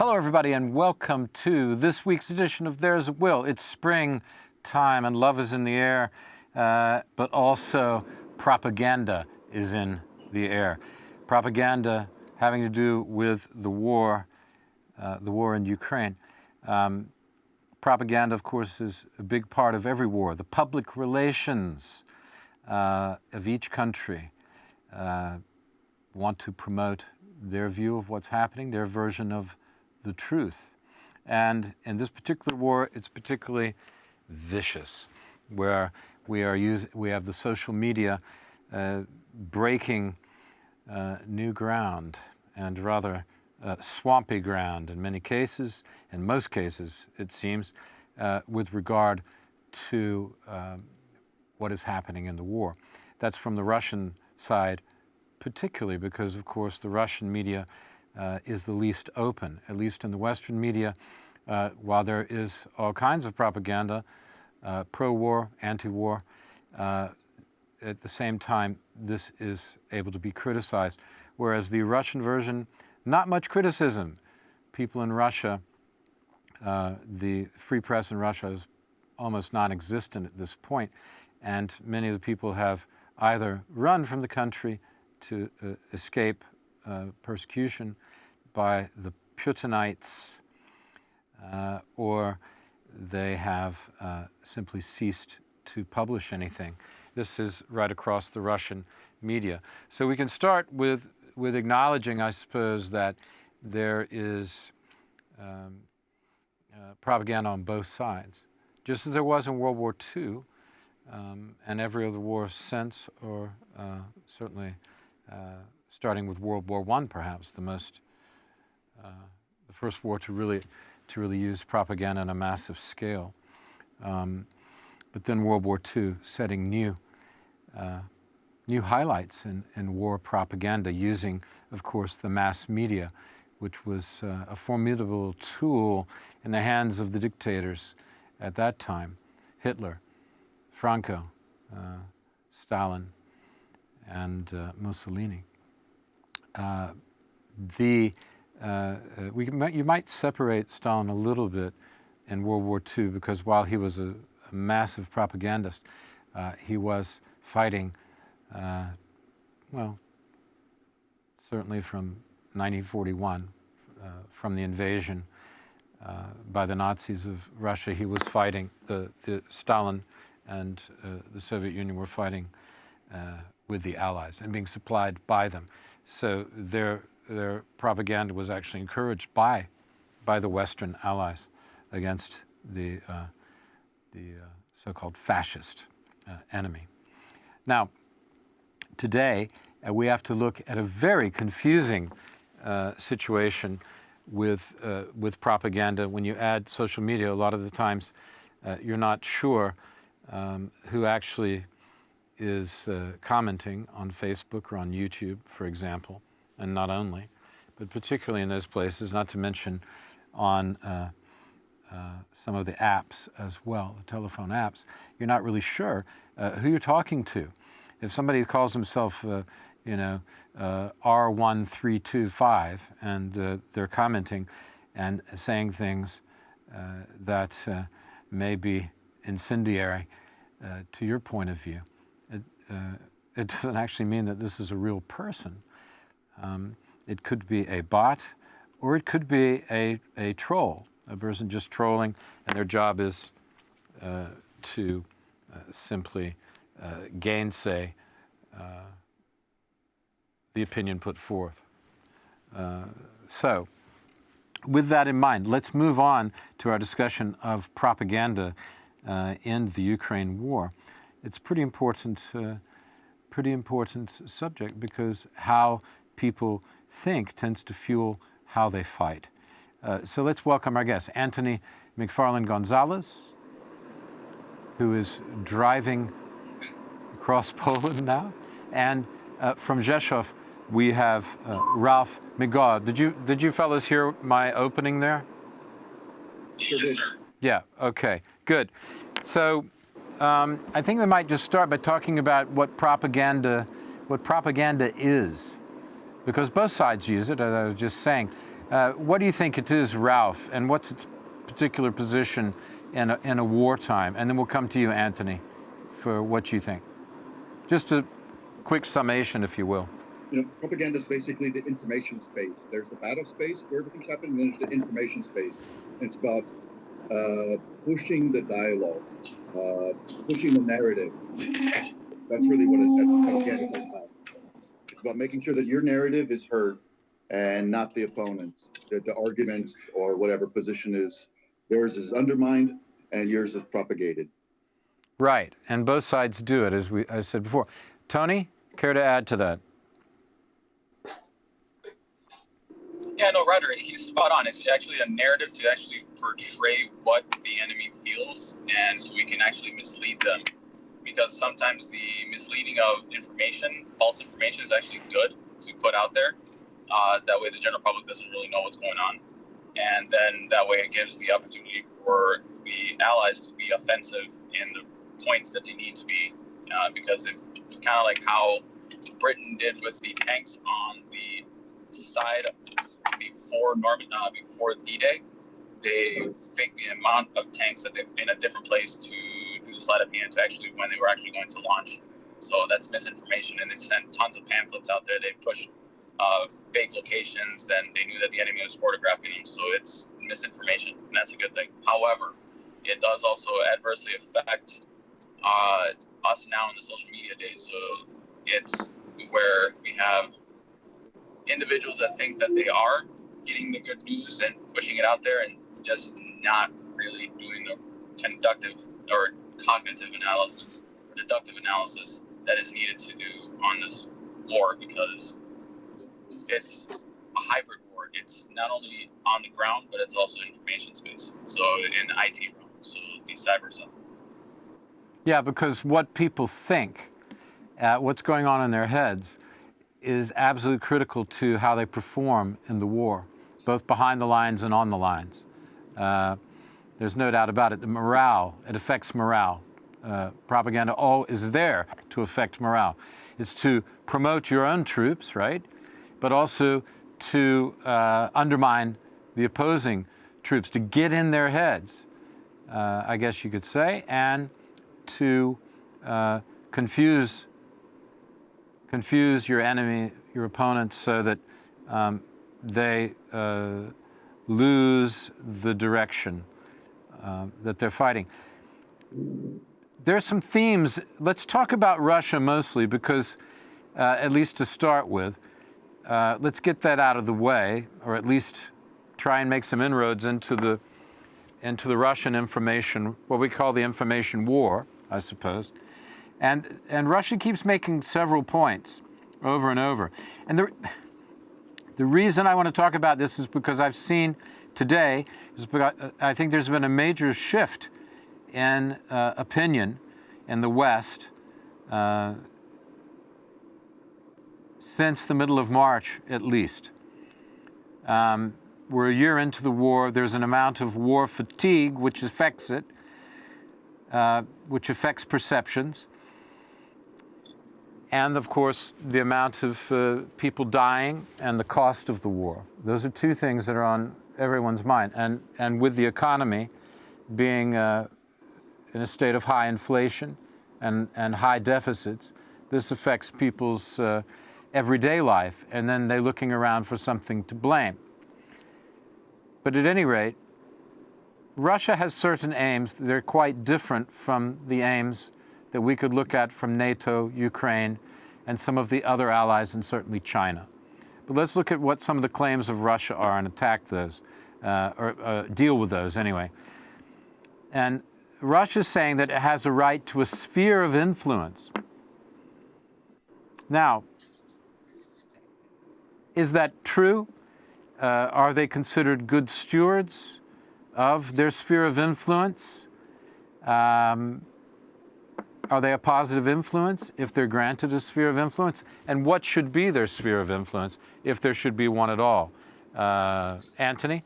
Hello, everybody, and welcome to this week's edition of There's a Will. It's spring time and love is in the air, but also propaganda is in the air. Propaganda having to do with the war in Ukraine. Propaganda, of course, is a big part of every war. The public relations of each country want to promote their view of what's happening, their version of the truth. And in this particular war, it's particularly vicious, where we have the social media breaking new ground, and rather swampy ground in many cases, in most cases, it seems, with regard to what is happening in the war. That's from the Russian side, particularly because, of course, the Russian media is the least open, at least in the Western media. While there is all kinds of propaganda, pro-war, anti-war, at the same time, this is able to be criticized. Whereas the Russian version, not much criticism. People in Russia, the free press in Russia is almost non-existent at this point, and many of the people have either run from the country to escape persecution by the Putinites, or they have simply ceased to publish anything. This is right across the Russian media. So we can start with acknowledging, I suppose, that there is propaganda on both sides, just as there was in World War II and every other war since, or certainly starting with World War I, perhaps the first war to really use propaganda on a massive scale. But then World War II setting new highlights in war propaganda, using, of course, the mass media, which was a formidable tool in the hands of the dictators at that time: Hitler, Franco, Stalin, and Mussolini. You might separate Stalin a little bit in World War II, because while he was a massive propagandist, he was fighting, certainly from 1941, from the invasion by the Nazis of Russia. He was fighting, the Stalin and the Soviet Union were fighting with the Allies and being supplied by them. So their propaganda was actually encouraged by the Western Allies against the so-called fascist enemy. Now, today we have to look at a very confusing situation with propaganda. When you add social media, a lot of the times you're not sure who actually is commenting on Facebook or on YouTube, for example, and not only, but particularly in those places, not to mention on some of the apps as well, the telephone apps. You're not really sure who you're talking to. If somebody calls himself, R1325, and they're commenting and saying things that may be incendiary to your point of view, it doesn't actually mean that this is a real person. It could be a bot, or it could be a troll, a person just trolling, and their job is to simply gainsay the opinion put forth. So, with that in mind, let's move on to our discussion of propaganda in the Ukraine war. It's a pretty important subject, because how people think tends to fuel how they fight. So let's welcome our guest, Anthony McFarland Gonzalez, who is driving across Poland now, and from Rzeszów we have Ralph McGaw. Did you fellas hear my opening there? Yes, sir. Yeah. Okay. Good. So I think we might just start by talking about what propaganda is, because both sides use it, as I was just saying. What do you think it is, Ralph, and what's its particular position in a wartime? And then we'll come to you, Anthony, for what you think. Just a quick summation, if you will. Propaganda is basically the information space. There's the battle space where everything's happening, and there's the information space. And it's about pushing the dialogue, pushing the narrative. That's really what propaganda is all about. It's about making sure that your narrative is heard and not the opponent's. That the arguments or whatever position is, theirs is undermined and yours is propagated. Right, and both sides do it, as I said before. Tony, care to add to that? Yeah, no, Ryder, he's spot on. It's actually a narrative to actually portray what the enemy feels, and so we can actually mislead them. Because sometimes the misleading of information, false information, is actually good to put out there. That way the general public doesn't really know what's going on. And then that way it gives the opportunity for the allies to be offensive in the points that they need to be. Because it's kind of like how Britain did with the tanks on the side before D-Day. They faked the amount of tanks that they've in a different place to do the sleight of hand to actually when they were actually going to launch. So that's misinformation, and they sent tons of pamphlets out there. They pushed fake locations, then they knew that the enemy was photographing them. So it's misinformation, and that's a good thing. However, it does also adversely affect us now in the social media days. So it's where we have individuals that think that they are getting the good news and pushing it out there, and just not really doing the conductive or cognitive analysis or deductive analysis that is needed to do on this war, because it's a hybrid war. It's not only on the ground, but it's also information space. So in the IT realm, so the cyber stuff. Yeah, because what people think, what's going on in their heads, is absolutely critical to how they perform in the war, both behind the lines and on the lines. There's no doubt about it. The morale, it affects morale. Propaganda is there to affect morale. It's to promote your own troops, right? But also to undermine the opposing troops, to get in their heads, I guess you could say, and to confuse your enemy, your opponents, so that they lose the direction that they're fighting. There are some themes. Let's talk about Russia mostly, because at least to start with, let's get that out of the way, or at least try and make some inroads into the Russian information, what we call the information war, I suppose. And Russia keeps making several points over and over. And the reason I want to talk about this is because I've seen today, I think there's been a major shift in opinion in the West since the middle of March, at least. We're a year into the war. There's an amount of war fatigue which affects it, which affects perceptions. And, of course, the amount of people dying and the cost of the war. Those are two things that are on everyone's mind. And with the economy being in a state of high inflation and high deficits, this affects people's everyday life. And then they're looking around for something to blame. But at any rate, Russia has certain aims. They're quite different from the aims that we could look at from NATO, Ukraine, and some of the other allies, and certainly China. But let's look at what some of the claims of Russia are and attack those, or deal with those anyway. And Russia's saying that it has a right to a sphere of influence. Now, is that true? Are they considered good stewards of their sphere of influence? Are they a positive influence if they're granted a sphere of influence? And what should be their sphere of influence if there should be one at all? Anthony?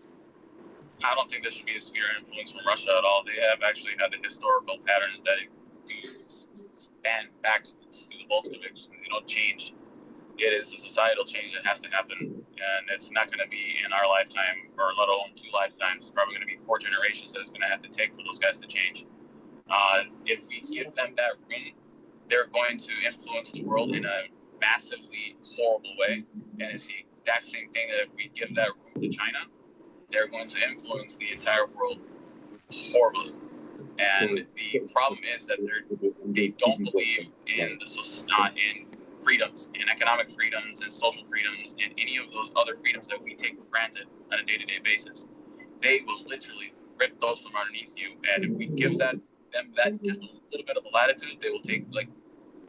I don't think there should be a sphere of influence from Russia at all. They have actually had the historical patterns that do span back to the Bolsheviks. They don't change. it is the societal change that has to happen, and it's not going to be in our lifetime, or let alone 2 lifetimes. It's probably going to be 4 generations that it's going to have to take for those guys to change. If we give them that room, they're going to influence the world in a massively horrible way. And it's the exact same thing that if we give that room to China, they're going to influence the entire world horribly. And the problem is that they don't believe in in freedoms, in economic freedoms, and social freedoms, and any of those other freedoms that we take for granted on a day-to-day basis. They will literally rip those from underneath you. And if we give them that just a little bit of a latitude, they will take, like,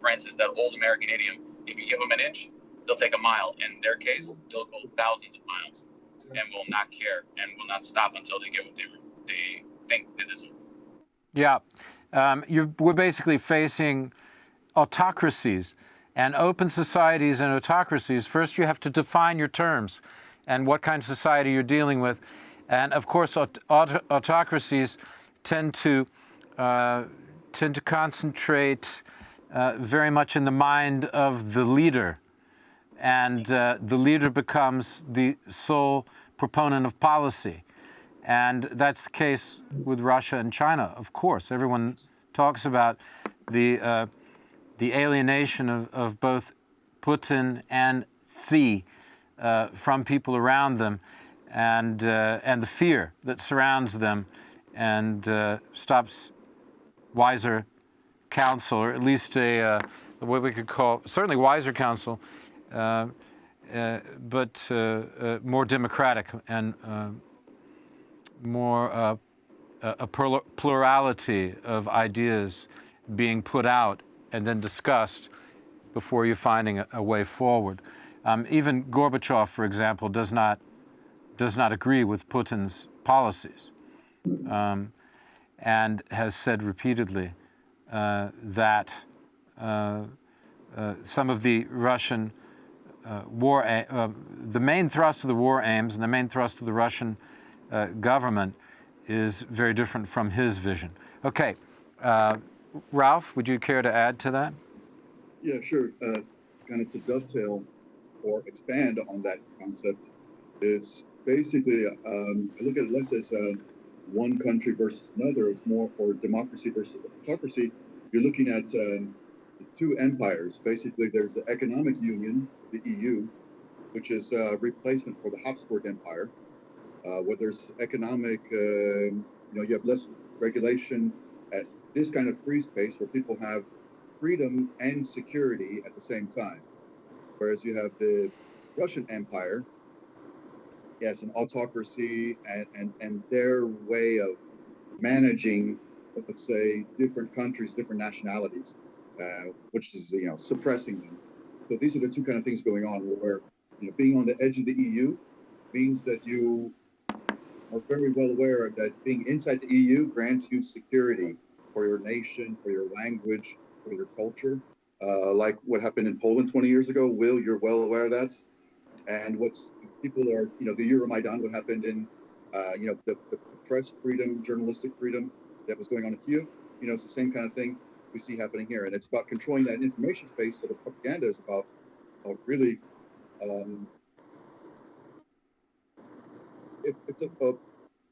for instance, that old American idiom, if you give them an inch, they'll take a mile. In their case, they'll go thousands of miles and will not care and will not stop until they get what they think they deserve. Yeah. We're basically facing autocracies, and open societies and autocracies. First, you have to define your terms and what kind of society you're dealing with. And of course, autocracies tend to concentrate very much in the mind of the leader, and the leader becomes the sole proponent of policy. And that's the case with Russia and China, of course. Everyone talks about the alienation of both Putin and Xi from people around them, and the fear that surrounds them, and stops wiser counsel, or at least what we could call certainly wiser counsel, but more democratic and more a plurality of ideas being put out and then discussed before you finding a way forward. Even Gorbachev, for example, does not agree with Putin's policies, and has said repeatedly that some of the Russian the main thrust of the war aims and the main thrust of the Russian government is very different from his vision. Okay, Ralph, would you care to add to that? Yeah, sure. Kind of to dovetail or expand on that concept is basically, I look at it less as one country versus another. It's more for democracy versus autocracy. You're looking at the 2 empires. Basically, there's the economic union, the EU, which is a replacement for the Habsburg Empire, where there's economic, you have less regulation at this kind of free space where people have freedom and security at the same time. Whereas you have the Russian Empire, yes, an autocracy, and their way of managing, let's say, different countries, different nationalities, which is, suppressing them. So these are the 2 kind of things going on where, being on the edge of the EU means that you are very well aware that being inside the EU grants you security for your nation, for your language, for your culture. Like what happened in Poland 20 years ago. Will, you're well aware of that. And people are, the Euromaidan, what happened in, the press freedom, journalistic freedom that was going on in Kyiv. It's the same kind of thing we see happening here. And it's about controlling that information space. So the propaganda is about really,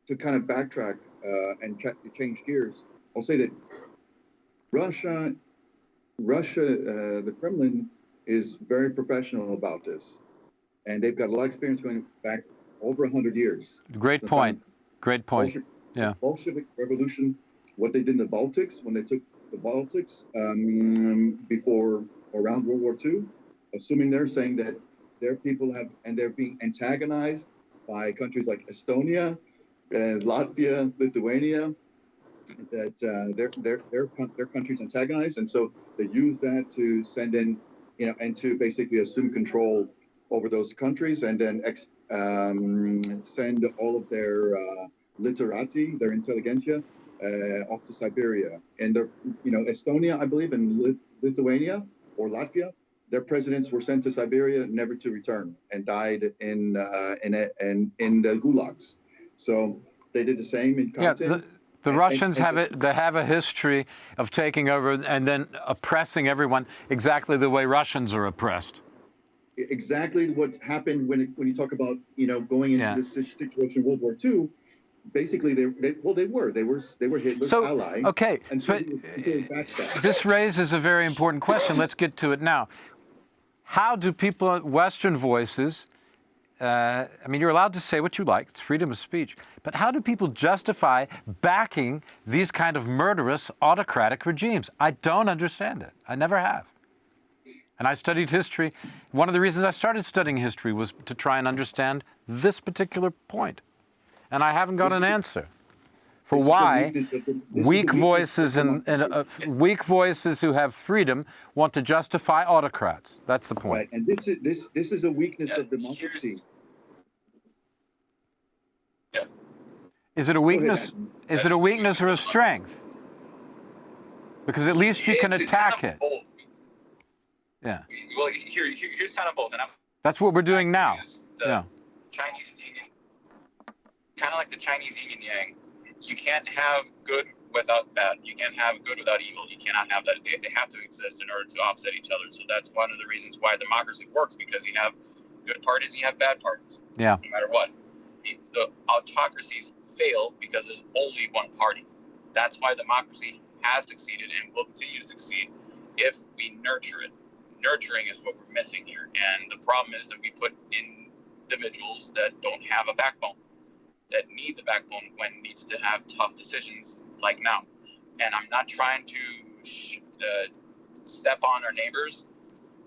to kind of backtrack and change gears, I'll say that Russia, the Kremlin is very professional about this, and they've got a lot of experience going back over 100 years. Great point. Great point. Yeah. Bolshevik Revolution, what they did in the Baltics when they took the Baltics before around World War II, assuming they're saying that their people they're being antagonized by countries like Estonia and Latvia, Lithuania, that their countries antagonized, and so they use that to send in, and to basically assume control over those countries, and then send all of their literati, their intelligentsia, off to Siberia. And Estonia, I believe, and Lithuania or Latvia, their presidents were sent to Siberia never to return and died in the gulags. So they did the same in content. The Russians have a history of taking over and then oppressing everyone exactly the way Russians are oppressed. exactly what happened when you talk about going into this situation, World War II. Basically, they were Hitler's ally. Okay, until but he was backstabbed. this raises a very important question. Let's get to it now. How do people, Western voices, I mean, you're allowed to say what you like, it's freedom of speech, but how do people justify backing these kind of murderous autocratic regimes? I don't understand it. I never have. And I studied history. One of the reasons I started studying history was to try and understand this particular point. And I haven't got an answer for why weak voices and weak voices who have freedom want to justify autocrats. That's the point. Right, and this is a weakness of democracy. Is it a weakness? Is it a weakness or a strength? Because at least you can attack it. Yeah. Well, here's kind of both, and that's what we're doing now. Yeah. Chinese yin, kind of like the Chinese yin and yang. You can't have good without bad. You can't have good without evil. You cannot have that. They have to exist in order to offset each other. So that's one of the reasons why democracy works, because you have good parties and you have bad parties. Yeah. No matter what. The autocracies fail because there's only one party. That's why democracy has succeeded and will continue to succeed if we nurture it. Nurturing is what we're missing here. And the problem is that we put individuals that don't have a backbone, that need the backbone when it needs to have tough decisions like now. And I'm not trying to step on our neighbors,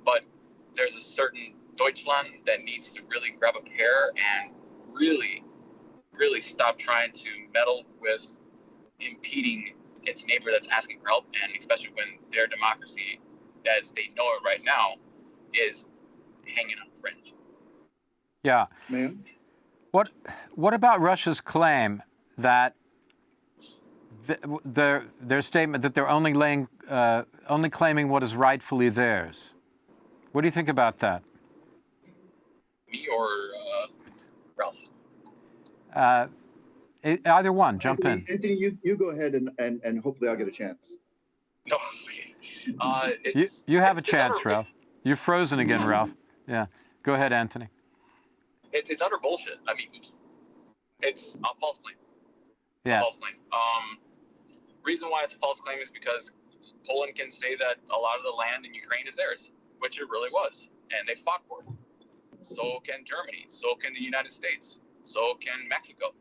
but there's a certain Deutschland that needs to really grab a pair and really, really stop trying to meddle with impeding its neighbor that's asking for help, and especially when their democracy, as they know it right now, is hanging on a fringe. Yeah. Ma'am? What about Russia's claim that their statement that they're only claiming what is rightfully theirs? What do you think about that? Me or Ralph? Either one. Jump in. Anthony, you go ahead and hopefully I'll get a chance. No. You have a chance, Ralph. You're frozen again, Ralph. Yeah. Go ahead, Anthony. It's utter bullshit. I mean, it's a false claim. Yeah. A false claim. Reason why it's a false claim is because Poland can say that a lot of the land in Ukraine is theirs, which it really was, and they fought for it. So can Germany. So can the United States. So can Mexico.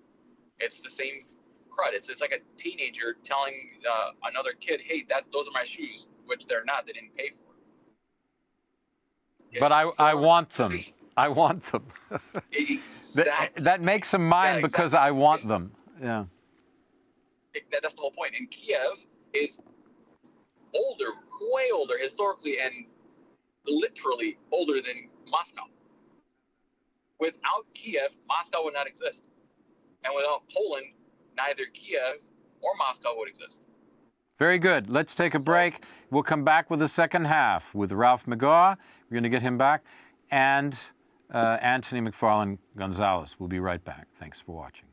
It's the same crud. It's like a teenager telling another kid, "Hey, those are my shoes," which they're not. They didn't pay for it. But I want them. I want them. Exactly. That makes them mine because I want them. Yeah. That's the whole point. And Kiev is older, way older historically, and literally older than Moscow. Without Kiev, Moscow would not exist. And without Poland, neither Kiev or Moscow would exist. Very good. Let's take a break. We'll come back with the second half with Ralph McGaw. We're going to get him back. And Anthony McFarlane Gonzalez. We'll be right back. Thanks for watching.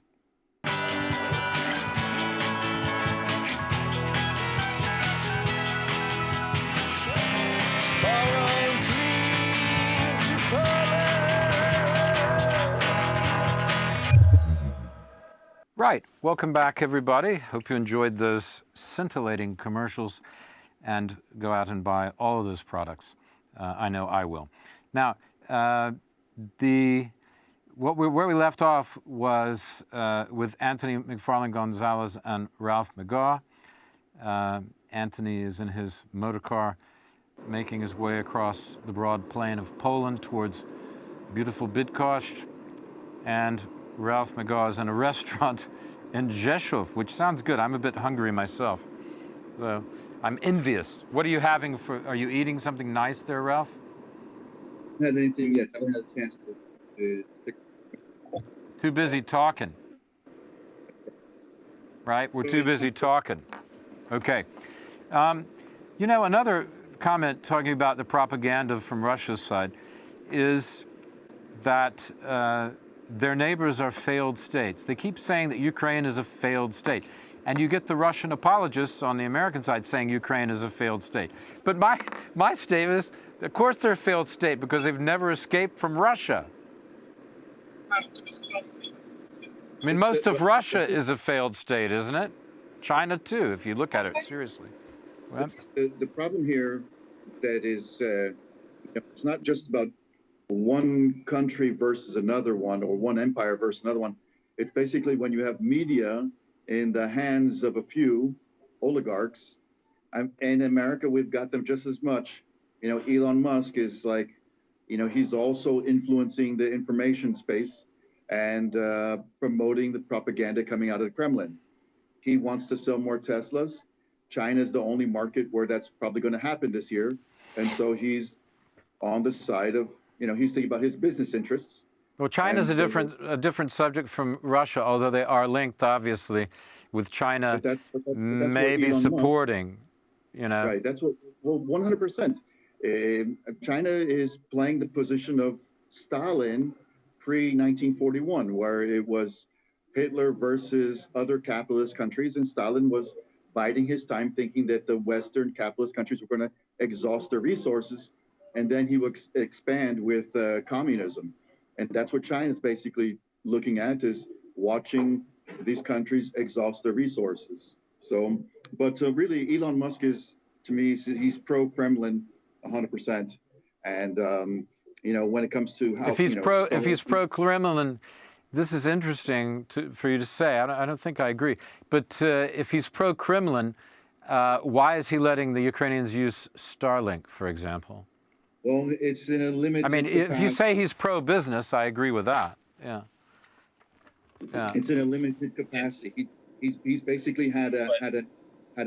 Right. Welcome back, everybody. Hope you enjoyed those scintillating commercials and go out and buy all of those products. I know I will. Now, where we left off was with Anthony McFarlane Gonzalez and Ralph McGaw. Anthony is in his motor car making his way across the broad plain of Poland towards beautiful Bydgoszcz, and Ralph McGaw is in a restaurant in Rzeszów, which sounds good. I'm a bit hungry myself. So I'm envious. What are you having are you eating something nice there, Ralph? I haven't had anything yet. I haven't had a chance to Too busy talking. Right? We're too busy talking. Okay. Another comment talking about the propaganda from Russia's side is that their neighbors are failed states. They keep saying that Ukraine is a failed state. And you get the Russian apologists on the American side saying Ukraine is a failed state. But my statement is, of course they're a failed state because they've never escaped from Russia. I mean, most of Russia is a failed state, isn't it? China too, if you look at it seriously. Well, the problem here that is, it's not just about one country versus another one, or one empire versus another one. It's basically when you have media in the hands of a few oligarchs, and in America, we've got them just as much. You know, Elon Musk is like, you know, he's also influencing the information space and promoting the propaganda coming out of the Kremlin. He wants to sell more Teslas. China is the only market where that's probably going to happen this year. And so he's on the side of, you know, he's thinking about his business interests. well, China's a different subject from Russia, although they are linked, obviously, with China that's maybe Elon supporting, you know. Right, that's what, well, 100%. China is playing the position of Stalin pre-1941, where it was Hitler versus other capitalist countries, and Stalin was biding his time, thinking that the Western capitalist countries were going to exhaust their resources, and then he would expand with communism. And that's what China's basically looking at, is watching these countries exhaust their resources. So, but really, Elon Musk is, to me, he's pro-Kremlin 100%. And, you know, when it comes to how, if he's pro-Kremlin, this is interesting for you to say. I don't think I agree. But if he's pro-Kremlin, why is he letting the Ukrainians use Starlink, for example? Well, it's in a limited. I mean, if you say he's pro-business, I agree with that. Yeah. Yeah. It's in a limited capacity. He's basically had a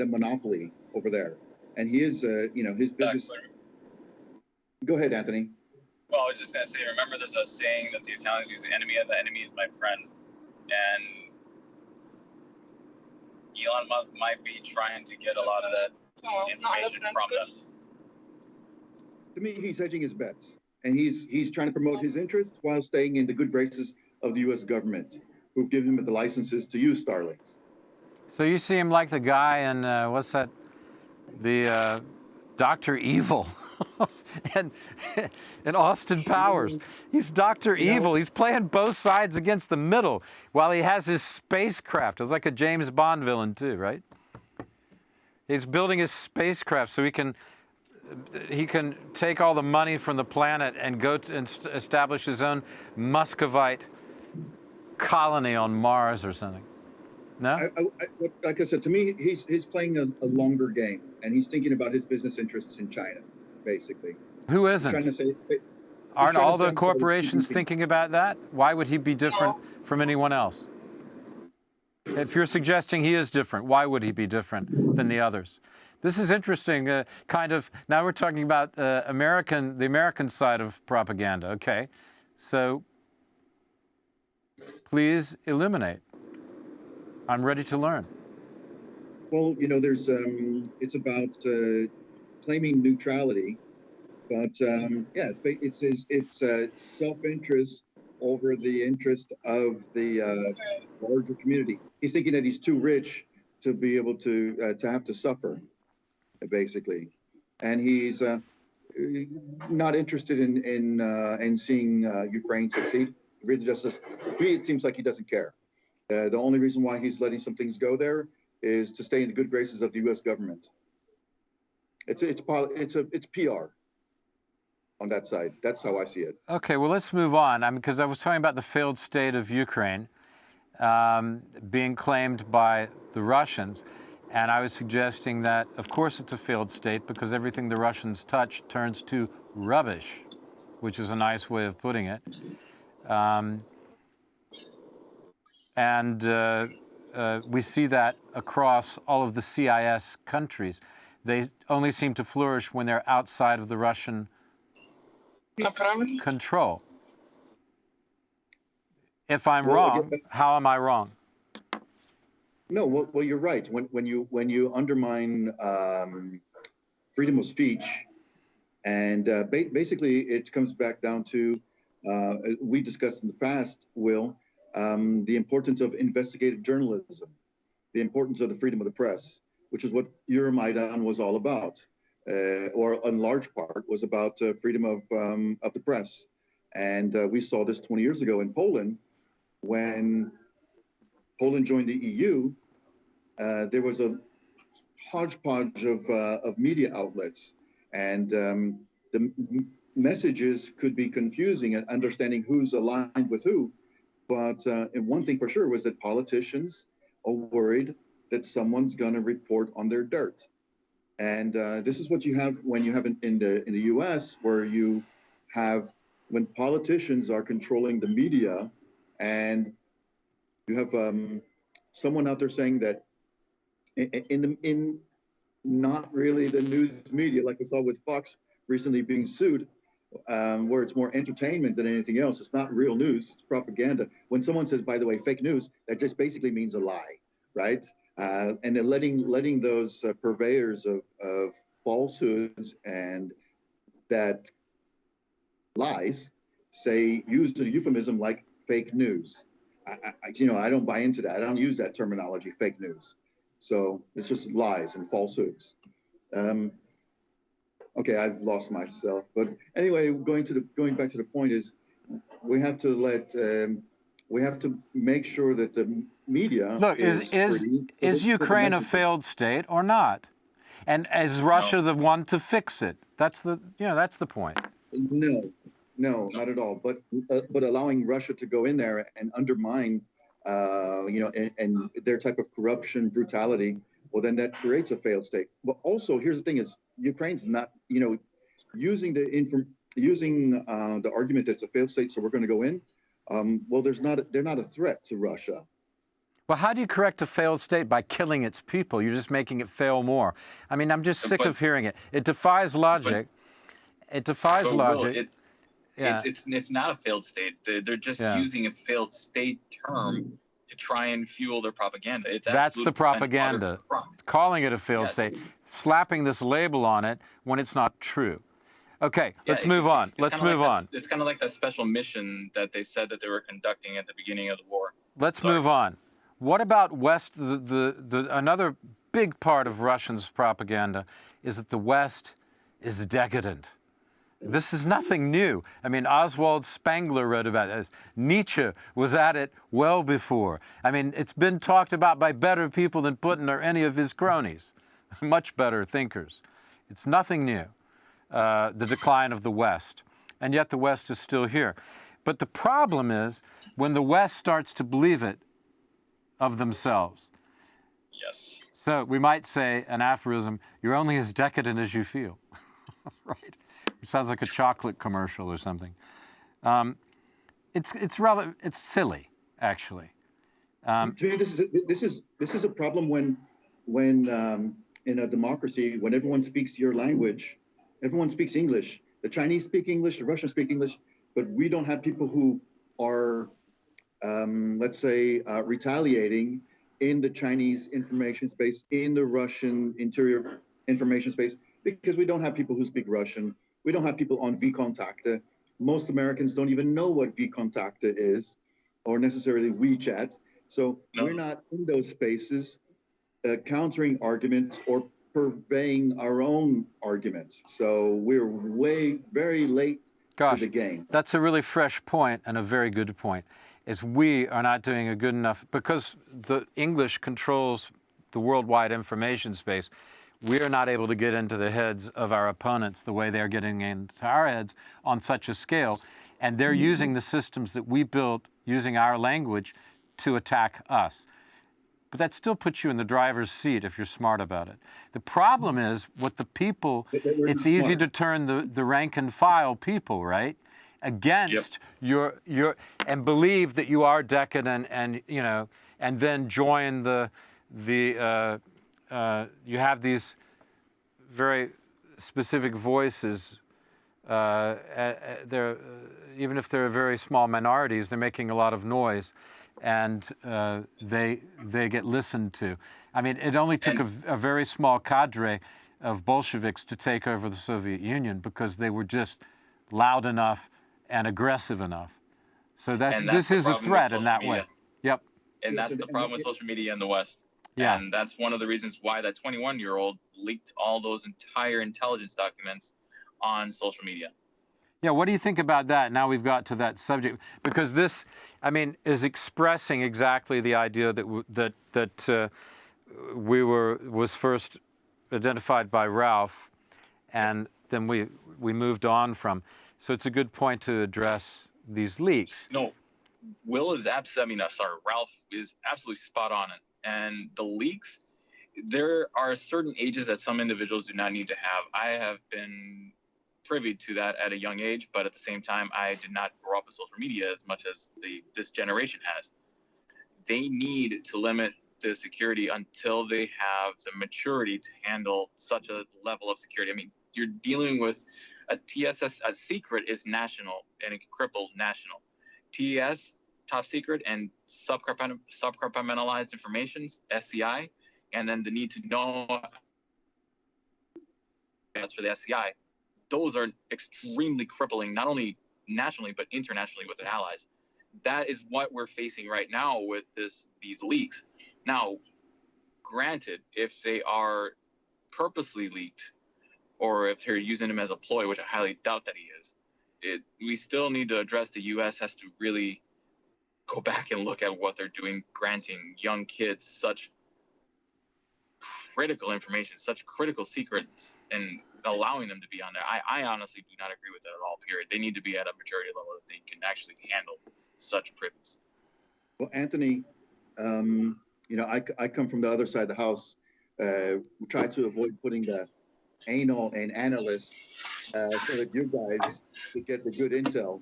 monopoly over there, and he is, you know, his business. Go ahead, Anthony. Well, I was just going to say, remember there's a saying that the Italians use, the enemy of the enemy is my friend. And Elon Musk might be trying to get a lot of that information from them. To me, he's hedging his bets, and he's trying to promote his interests while staying in the good graces of the U.S. government, who've given him the licenses to use Starlinks. So you see him like the guy in, what's that, the Dr. Evil. and Austin Powers. He's Dr. Evil. He's playing both sides against the middle while he has his spacecraft. It's like a James Bond villain too, right? He's building his spacecraft so he can take all the money from the planet and go and establish his own Muscovite colony on Mars or something. No? Like I said, to me, he's playing a longer game, and he's thinking about his business interests in China, basically. Who isn't? Aren't all the corporations thinking about that? Why would he be different from anyone else? If you're suggesting he is different, why would he be different than the others? This is interesting, kind of, now we're talking about the American side of propaganda, okay? So please illuminate. I'm ready to learn. Well, you know, there's, it's about claiming neutrality, but yeah, it's self-interest over the interest of the larger community. He's thinking that he's too rich to be able to have to suffer, basically, and he's not interested in seeing Ukraine succeed. Really, it seems like he doesn't care. The only reason why he's letting some things go there is to stay in the good graces of the U.S. government. It's PR on that side. That's how I see it. Okay, well, let's move on. Because I was talking about the failed state of Ukraine being claimed by the Russians, and I was suggesting that, of course, it's a failed state because everything the Russians touch turns to rubbish, which is a nice way of putting it. We see that across all of the CIS countries. They only seem to flourish when they're outside of the Russian control. If I'm wrong, how am I wrong? No, well, you're right. When you undermine freedom of speech, and basically it comes back down to we discussed in the past, Will, the importance of investigative journalism. the importance of the freedom of the press, which is what Euromaidan was all about, or in large part was about freedom of the press. And we saw this 20 years ago in Poland. When Poland joined the EU, there was a hodgepodge of media outlets, and the messages could be confusing at understanding who's aligned with who. But and one thing for sure was that politicians are worried that someone's going to report on their dirt. And this is what you have when you have in the U.S., where you have when politicians are controlling the media, and you have someone out there saying that in not really the news media, like we saw with Fox recently being sued, where it's more entertainment than anything else. It's not real news, it's propaganda. When someone says, by the way, fake news, that just basically means a lie, right? And then letting those purveyors of falsehoods and that lies use a euphemism like fake news. I don't buy into that. I don't use that terminology, fake news. So it's just lies and falsehoods. Okay, I've lost myself. But anyway, going back to the point is, we have to make sure that the media is Ukraine a failed state or not? And is Russia the one to fix it? That's the point. No, not at all. But allowing Russia to go in there and undermine, and their type of corruption, brutality, well, then that creates a failed state. But also, here's the thing: is Ukraine's not, using the argument that it's a failed state, so we're going to go in. Well, they're not a threat to Russia. Well, how do you correct a failed state? By killing its people? You're just making it fail more. I mean, I'm just sick of hearing it. It defies logic. It's not a failed state. They're just using a failed state term to try and fuel their propaganda. That's the propaganda. Calling it a failed state, slapping this label on it when it's not true. Okay, let's move on. Let's move on. It's kind of like that special mission that they said that they were conducting at the beginning of the war. Let's move on. What about West? Another big part of Russians' propaganda is that the West is decadent. This is nothing new. I mean, Oswald Spengler wrote about this. Nietzsche was at it well before. I mean, it's been talked about by better people than Putin or any of his cronies, much better thinkers. It's nothing new, the decline of the West. And yet the West is still here. But the problem is when the West starts to believe it of themselves. Yes. So we might say an aphorism, you're only as decadent as you feel, right? It sounds like a chocolate commercial or something. It's silly, actually. This is a problem when in a democracy, when everyone speaks your language, everyone speaks English. The Chinese speak English, the Russians speak English, but we don't have people who are, retaliating in the Chinese information space, in the Russian interior information space, because we don't have people who speak Russian. We don't have people on VKontakte. Most Americans don't even know what VKontakte is, or necessarily WeChat. So we're not in those spaces countering arguments or purveying our own arguments. So we're very late to the game. That's a really fresh point and a very good point, is we are not doing a good enough, because the English controls the worldwide information space. We are not able to get into the heads of our opponents the way they're getting into our heads on such a scale. And they're using the systems that we built using our language to attack us. But that still puts you in the driver's seat if you're smart about it. The problem is with the people, it's easy to turn the rank and file people, right, against your and believe that you are decadent, and and then join you have these very specific voices. They're even if they're very small minorities, they're making a lot of noise, and they get listened to. I mean, it only took a very small cadre of Bolsheviks to take over the Soviet Union because they were just loud enough and aggressive enough. So this is a threat in that way. Yep. And that's the problem with social media in the West. Yeah. And that's one of the reasons why that 21-year-old leaked all those entire intelligence documents on social media. Yeah, what do you think about that? Now we've got to that subject, because this, I mean, is expressing exactly the idea that was first identified by Ralph, and then we moved on from. So it's a good point to address these leaks. No, Ralph is absolutely spot on it. And the leaks, there are certain ages that some individuals do not need to have. I have been privy to that at a young age, but at the same time, I did not grow up with social media as much as this generation has. They need to limit the security until they have the maturity to handle such a level of security. I mean, you're dealing with a TSS, a secret is national and encryptable national. TS, top secret, and subcompartmentalized information, SCI, and then the need to know that's for the SCI. Those are extremely crippling, not only nationally, but internationally with their allies. That is what we're facing right now with these leaks. Now, granted, if they are purposely leaked, or if they're using them as a ploy, which I highly doubt that he is, we still need to address the U.S. has to really go back and look at what they're doing, granting young kids such critical information, such critical secrets, and allowing them to be on there. I honestly do not agree with that at all, period. They need to be at a maturity level that they can actually handle such privies. Well, Anthony, I come from the other side of the house. We try to avoid putting the anal and analyst so that you guys could get the good intel.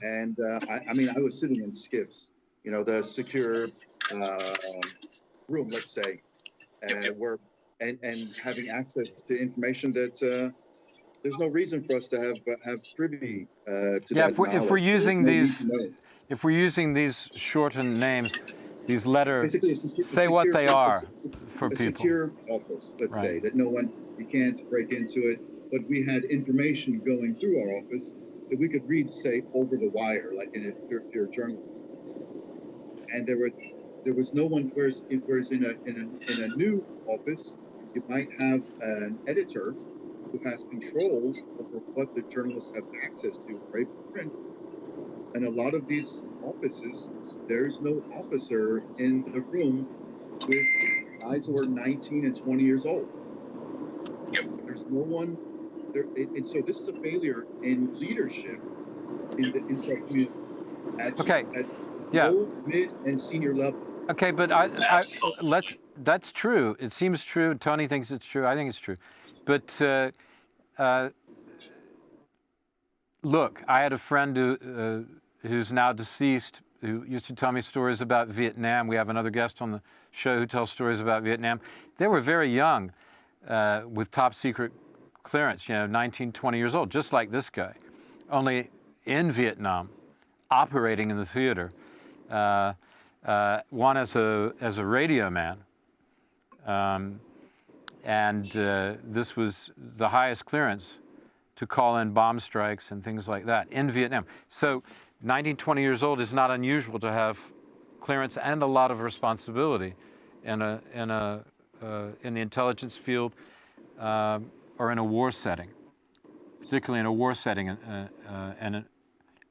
And I was sitting in skiffs, the secure room, let's say, where and having access to information that there's no reason for us to have privy to that if we're using if we're using these shortened names, these letters, say what they are for people. A secure office, let's say, that you can't break into it, but we had information going through our office that we could read, say, over the wire, like if you're a journalist. And there was no one. Whereas in a news office, you might have an editor who has control over what the journalists have access to, right? Print. And a lot of these offices, there's no officer in the room with guys who are 19 and 20 years old. There's no one there, and so this is a failure in leadership in the community at low, mid, and senior level. Okay, but that's true. It seems true. Tony thinks it's true. I think it's true. But look, I had a friend who's now deceased who used to tell me stories about Vietnam. We have another guest on the show who tells stories about Vietnam. They were very young with top secret clearance, 19, 20 years old, just like this guy, only in Vietnam, operating in the theater. One as a radio man, and this was the highest clearance to call in bomb strikes and things like that in Vietnam. So 19, 20 years old is not unusual to have clearance and a lot of responsibility in the intelligence field or in a war setting, particularly in a war setting,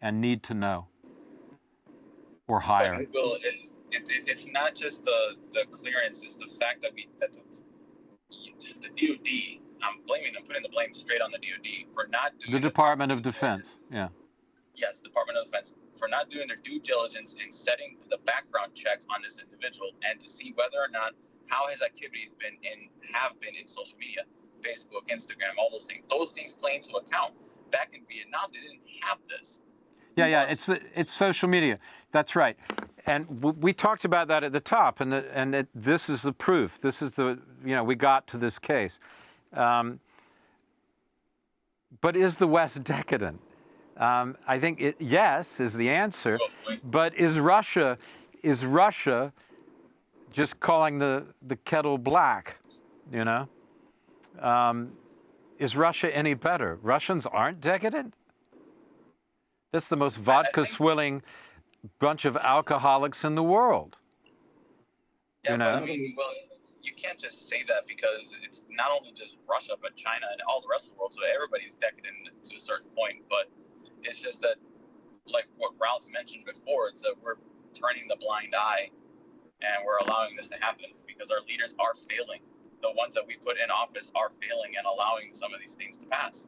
and need to know or higher. Well, it's not just the clearance; it's the fact that the DoD. I'm putting the blame straight on the DoD for not doing the Department of Defense. Yeah. Yes, Department of Defense, for not doing their due diligence in setting the background checks on this individual and to see whether or not how his activities have been in social media, Facebook, Instagram, all those things. Those things play into account. Back in Vietnam, they didn't have this. Yeah, it's social media. That's right. And we talked about that at the top, and this is the proof. This is we got to this case. But is the West decadent? I think yes is the answer. But is Russia just calling the kettle black? Is Russia any better? Russians aren't decadent? That's the most vodka-swilling bunch of alcoholics in the world. Yeah, can't just say that because it's not only just Russia, but China and all the rest of the world. So everybody's decadent to a certain point. But it's just that, like what Ralph mentioned before, it's that we're turning the blind eye and we're allowing this to happen because our leaders are failing. The ones that we put in office are failing and allowing some of these things to pass.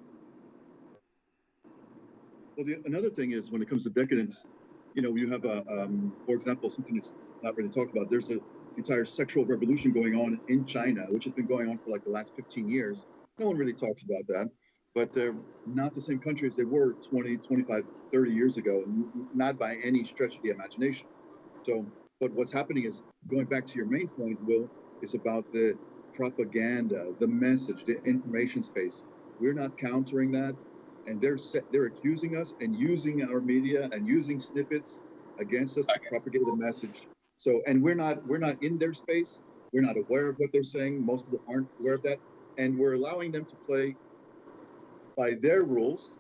Well, another thing is when it comes to decadence, you have for example, something that's not really talked about. There's an entire sexual revolution going on in China, which has been going on for like the last 15 years. No one really talks about that, but they're not the same country as they were 20, 25, 30 years ago, not by any stretch of the imagination. So, but what's happening is, going back to your main point, Will, is about the propaganda, the message, the information space. We're not countering that. And they're accusing us and using our media and using snippets against us to propagate the message. So, and we're not in their space. We're not aware of what they're saying. Most people aren't aware of that, and we're allowing them to play by their rules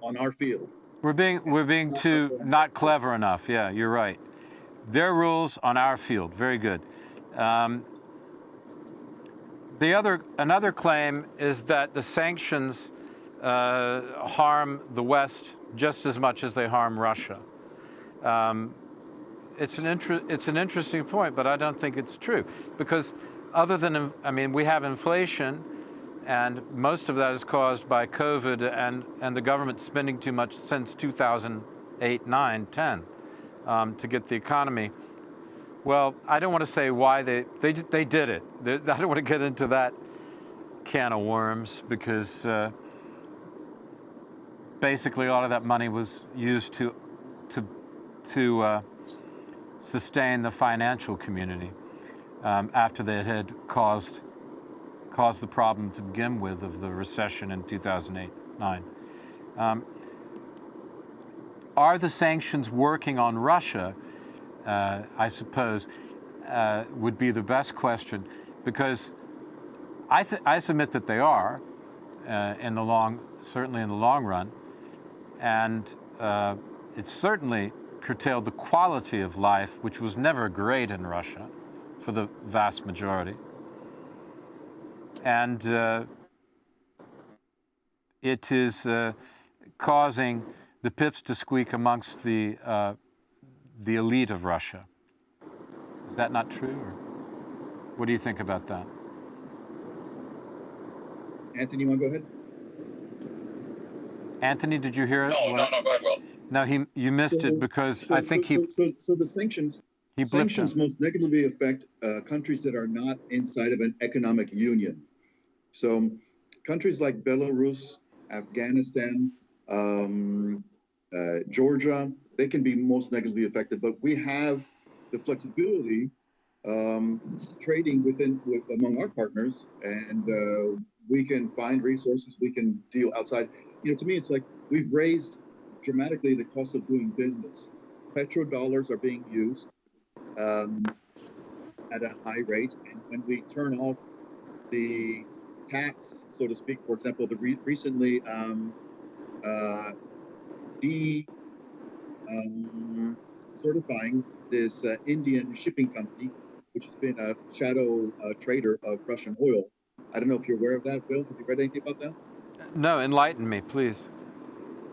on our field. We're being too not clever enough. Yeah, you're right. Their rules on our field. Very good. Another claim is that the sanctions harm the West just as much as they harm Russia. It's an interesting point, but I don't think it's true because we have inflation, and most of that is caused by COVID and the government spending too much since 2008, 9, 10 to get the economy. Well, I don't want to say why they did it. I don't want to get into that can of worms because basically all of that money was used to sustain the financial community after they had caused the problem to begin with of the recession in 2008-9. Are the sanctions working on Russia? I suppose would be the best question, because I submit that they are certainly in the long run, and it's certainly curtailed the quality of life, which was never great in Russia for the vast majority. And it is causing the pips to squeak amongst the elite of Russia. Is that not true? Or what do you think about that? Anthony, you want to go ahead? Anthony, did you hear it? No, go ahead, Will. No, you missed it because I think the sanctions most negatively affect countries that are not inside of an economic union. So countries like Belarus, Afghanistan, Georgia, they can be most negatively affected. But we have the flexibility trading among our partners, and we can find resources. We can deal outside. To me, it's like we've raised dramatically the cost of doing business. Petrodollars are being used at a high rate, and when we turn off the tax, so to speak, for example, the recently certifying this Indian shipping company, which has been a shadow trader of Russian oil. I don't know if you're aware of that, Bill. Have you read anything about that? No, enlighten me, please.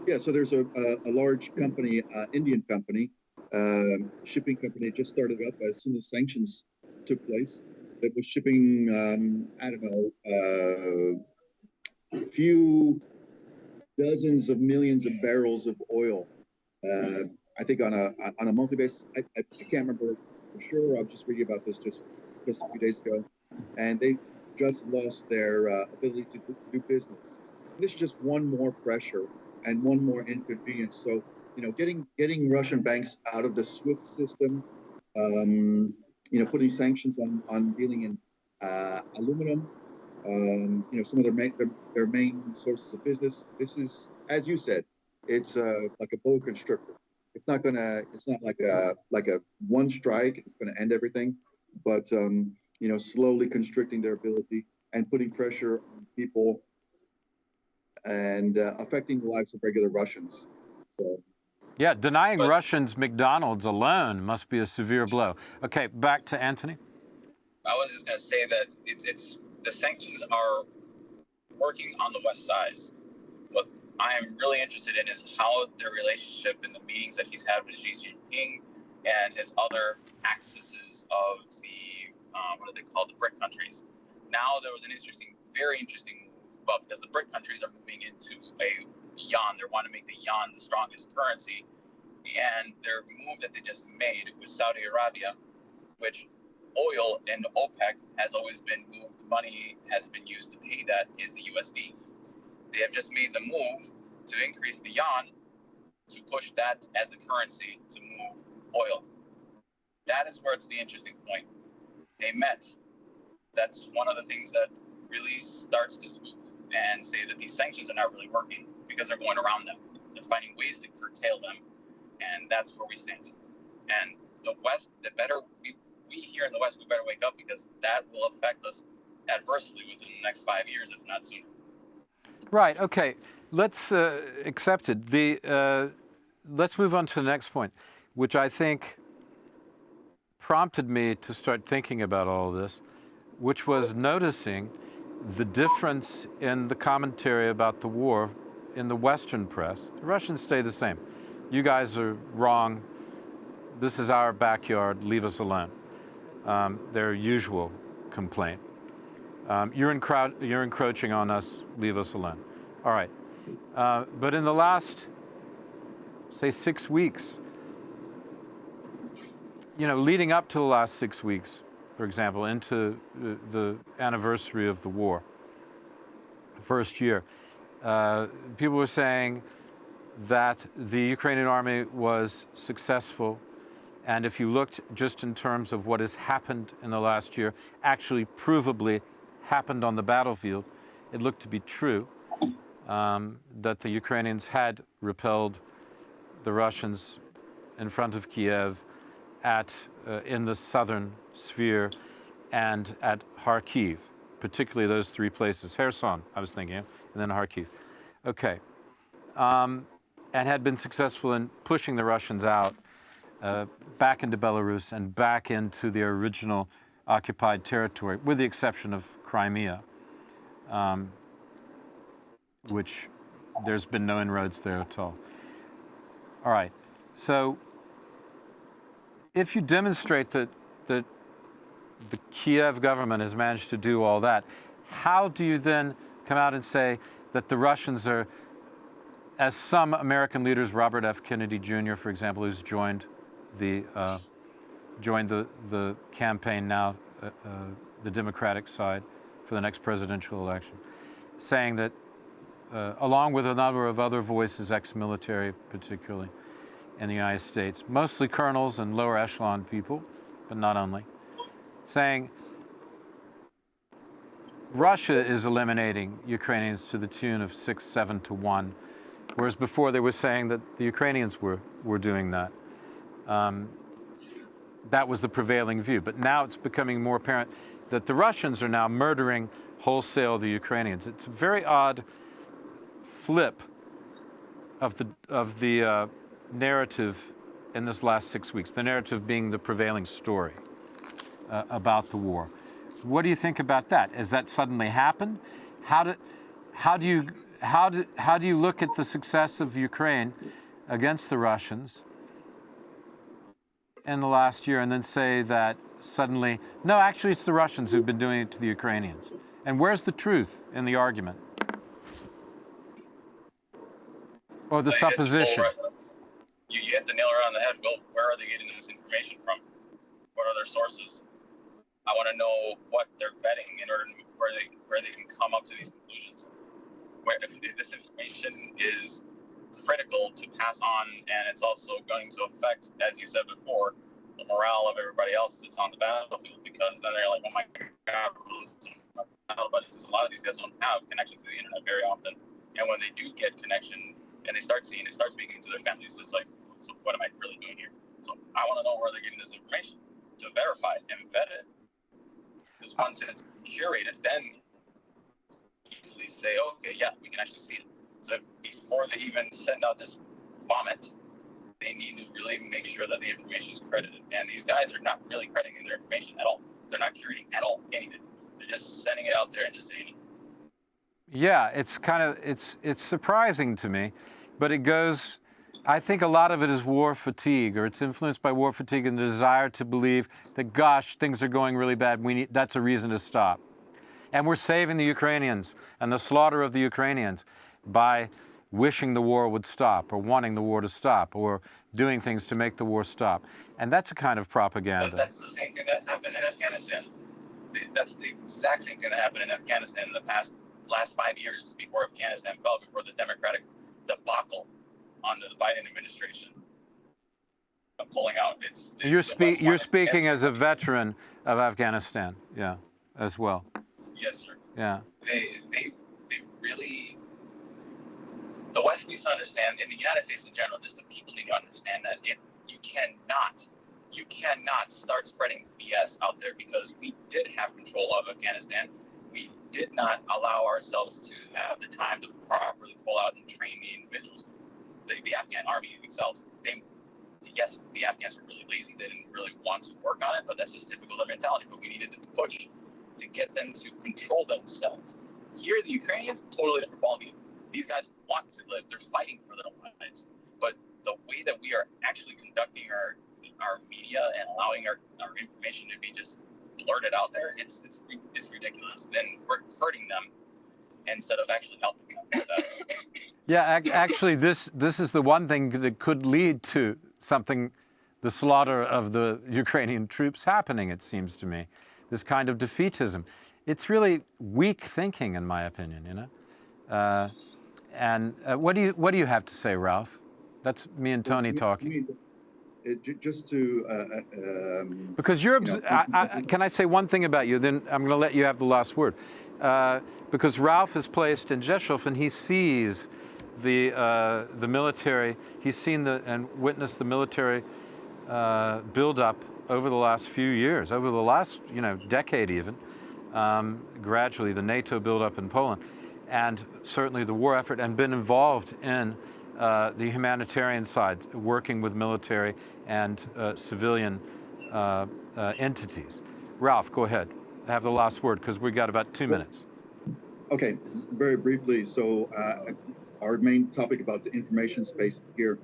Yeah, so there's a large company, Indian company, shipping company, just started up as soon as sanctions took place. It was shipping, a few dozens of millions of barrels of oil. I think on a monthly basis. I can't remember for sure. I was just reading about this just a few days ago, and they just lost their ability to do business. This is just one more pressure and one more inconvenience. So, getting Russian banks out of the SWIFT system, putting sanctions on dealing in aluminum, some of their main sources of business. This is, as you said, it's like a boa constrictor. It's not like a one strike. It's gonna end everything, but slowly constricting their ability and putting pressure on people and affecting the lives of regular Russians. So, yeah, denying Russians McDonald's alone must be a severe blow. Okay, back to Anthony. I was just going to say that it's the sanctions are working on the West side. What I am really interested in is how their relationship in the meetings that he's had with Xi Jinping and his other axes of the what are they called, the BRIC countries. Now there was an very interesting move, but because the BRIC countries are moving into a yuan, they want to make the yuan the strongest currency, and their move that they just made with Saudi Arabia, which oil and OPEC has always been moved, money has been used to pay that, is the USD. They have just made the move to increase the yuan to push that as the currency to move oil. That is where it's the interesting point. They met. That's one of the things that really starts to spook and say that these sanctions are not really working because they're going around them. They're finding ways to curtail them, and that's where we stand. And the West, we here in the West, we better wake up, because that will affect us adversely within the next 5 years, if not sooner. Right. Okay. Let's accept it. Let's move on to the next point, which I think prompted me to start thinking about all of this, which was noticing the difference in the commentary about the war in the Western press. The Russians stay the same. You guys are wrong. This is our backyard. Leave us alone. Their usual complaint. You're encroaching on us. Leave us alone. All right. But in the last, say, 6 weeks, leading up to the last 6 weeks, for example, into the anniversary of the war, first year, people were saying that the Ukrainian army was successful. And if you looked just in terms of what has happened in the last year, actually provably happened on the battlefield, it looked to be true, that the Ukrainians had repelled the Russians in front of Kiev, in the southern sphere, and at Kharkiv, particularly those three places. Kherson, I was thinking of, and then Kharkiv. Okay. And had been successful in pushing the Russians out back into Belarus and back into their original occupied territory, with the exception of Crimea, which there's been no inroads there at all. All right. So if you demonstrate that the Kiev government has managed to do all that, how do you then come out and say that the Russians are, as some American leaders, Robert F. Kennedy Jr., for example, who's joined the campaign now, the Democratic side, for the next presidential election, saying that, along with a number of other voices, ex-military particularly, in the United States, mostly colonels and lower echelon people, but not only, saying Russia is eliminating Ukrainians to the tune of 6-7 to 1, whereas before they were saying that the Ukrainians were doing that. That was the prevailing view. But now it's becoming more apparent that the Russians are now murdering wholesale the Ukrainians. It's a very odd flip of the narrative in this last 6 weeks, the narrative being the prevailing story about the war. What do you think about that? Has that suddenly happened? How do you look at the success of Ukraine against the Russians in the last year and then say that suddenly, no, actually it's the Russians who've been doing it to the Ukrainians? And where's the truth in the argument? Or the supposition? You hit the nail right on the head, Will. Where are they getting this information from? What are their sources? I want to know what they're vetting in order to where they can come up to these conclusions. If this information is critical to pass on, and it's also going to affect, as you said before, the morale of everybody else that's on the battlefield, because then they're like, oh my God, we're losing our battle buddies. A lot of these guys don't have connection to the internet very often, and when they do get connection and they start speaking to their families, it's like, so what am I really doing here? So I want to know where they're getting this information to verify it and vet it. Because once it's curated, then easily say, okay, yeah, we can actually see it. So before they even send out this vomit, they need to really make sure that the information is credited. And these guys are not really crediting their information at all. They're not curating at all anything. They're just sending it out there and just saying. Yeah, it's surprising to me, but it goes. I think a lot of it is war fatigue, or it's influenced by war fatigue and the desire to believe that, gosh, things are going really bad. That's a reason to stop. And we're saving the Ukrainians and the slaughter of the Ukrainians by wishing the war would stop, or wanting the war to stop, or doing things to make the war stop. And that's a kind of propaganda. But that's the same thing that happened in Afghanistan. That's the exact same thing that happened in Afghanistan in the last 5 years before Afghanistan fell, before the democratic debacle under the Biden administration. Pulling out. You're speaking as a veteran of Afghanistan, yeah, as well. Yes, sir. Yeah. They really. The West needs to understand, in the United States in general, just the people need to understand that you cannot start spreading BS out there, because we did have control of Afghanistan. We did not allow ourselves to have the time to properly pull out and train the individuals. The Afghan army themselves, yes, the Afghans were really lazy. They didn't really want to work on it, but that's just typical of their mentality. But we needed to push to get them to control themselves. Here, the Ukrainians, totally different ballgame. These guys want to live. They're fighting for their lives. But the way that we are actually conducting our media and allowing our information to be just blurted out there, it's ridiculous. Then we're hurting them instead of actually helping them with that. Yeah, actually, this is the one thing that could lead to something, the slaughter of the Ukrainian troops happening, it seems to me. This kind of defeatism. It's really weak thinking, in my opinion, you know? What do you have to say, Ralph? That's me and Tony talking. Just to... because you're... can I say one thing about you? Then I'm going to let you have the last word. Because Ralph is placed in Rzeszów, and he sees the military. He's seen and witnessed the military build up over the last few years, over the last decade even. Gradually, the NATO build up in Poland, and certainly the war effort, and been involved in the humanitarian side, working with military and civilian entities. Ralph, go ahead. Have the last word, because we've got about 2 minutes. Okay, very briefly. So our main topic about the information space here,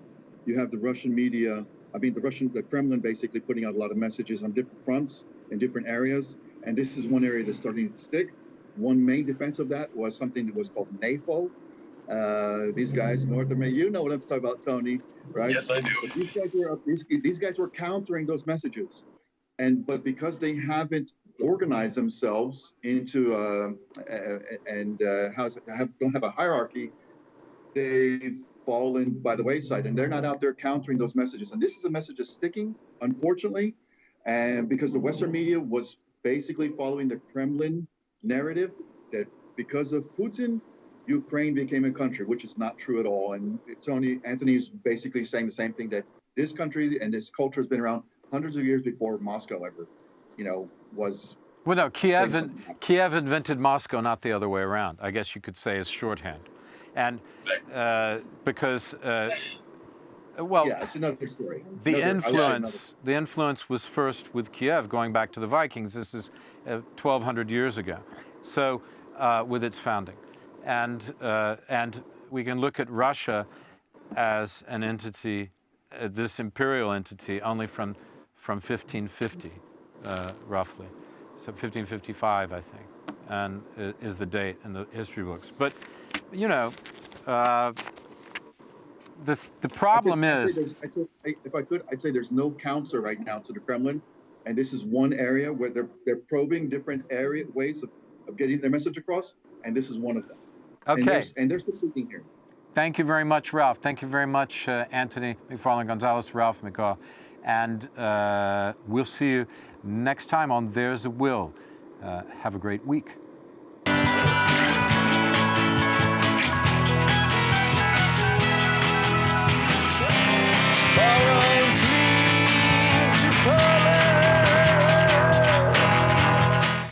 you have the Russian media, the Kremlin basically putting out a lot of messages on different fronts in different areas. And this is one area that's starting to stick. One main defense of that was something that was called NAFO. These guys, North America, you know what I'm talking about, Tony, right? Yes, I do. But these guys were countering those messages. But because they haven't organized themselves into don't have a hierarchy, they've fallen by the wayside, and they're not out there countering those messages. And this is a message that's sticking, unfortunately, and because the Western media was basically following the Kremlin narrative that because of Putin, Ukraine became a country, which is not true at all. And Anthony is basically saying the same thing, that this country and this culture has been around hundreds of years before Moscow ever, was. Well, no, Kiev invented Moscow, not the other way around. I guess you could say as shorthand, and because. Well, yeah, it's another story. The influence was first with Kiev, going back to the Vikings. This is 1,200 years ago. So, with its founding, and we can look at Russia as an entity, this imperial entity, only from 1550, roughly, so 1555, I think, and is the date in the history books. But the problem is, if I could, I'd say there's no counter right now to the Kremlin, and this is one area where they're probing different ways of getting their message across, and this is one of them. Okay. And they're succeeding here. Thank you very much, Ralph. Thank you very much, Anthony McFarland Gonzalez, Ralph McCaw, and we'll see you next time on There's a Will. Have a great week.